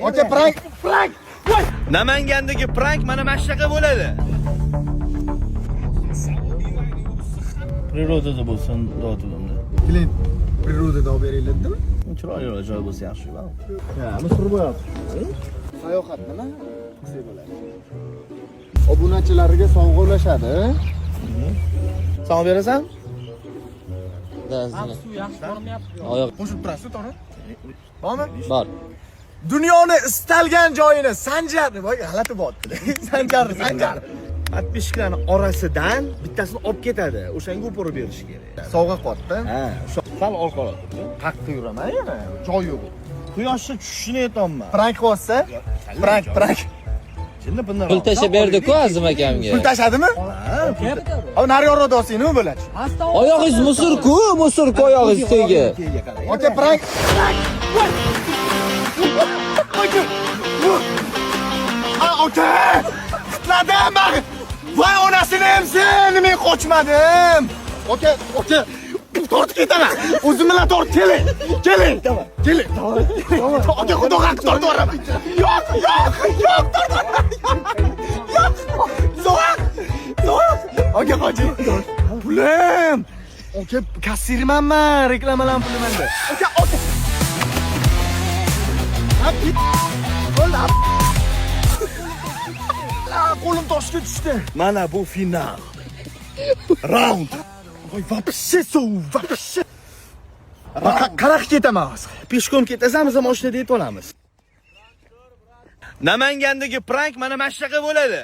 Aka prank. Voy! Namangandagi prank mana shunaqa bo'ladi. Prirodada bo'lsin, dodimda. Keling, prirodada olib beringlar-dimi? Chiroyli joy bo'lsa yaxshi-ku. Ha, misr bo'yapti. Sayohat nima? Qilsa bo'ladi. Obunachilariga sovg'a ulashadi. Sen berasan? Oyoq Qo'shib turasiz, to'g'ri? Bormi? bor. Dunyoni istalgan joyini Sanjar, voy g'alati bo'pti. Sanjar. Подписчикlarning orasidan bittasini olib ketadi. O'shanga o'pirib berish kerak. Sovg'a qilyapti. Ha, o'sha sal orqaroq. Qaqqa yuraman yana. Joy yo'q. Quyoshni tushishini aytolman. Prank qilyapsa? Prank. Jinni bundan. Pul tashlab berdi-ku Azim akamga. Pul tashladimi? Abi nari yo'lda olsang nima bo'ladi? Oyog'ingiz musurku oyog'ingiz tegi. Aka prank. Aka! Qitladim men. Voy onasini ham sen, men qochmadim. Aka, tortib ketaman. O'zim bilan tortib keling. Tamam. Keling. Aka xudo haqqi tortib boraman. Yo'q, tortib. Yo'q. Aka qoching. Pulim. Aka kassirmanman, reklamalar pulim menda. Aka. Qo'lim toshga tushdi. Mana bu final. Round. Voy, вообще Qanaqa ketaman hozir? Peshkom ketasan, biz mashinada yetib olamiz. Namangandagi prank mana shunaqa bo'ladi.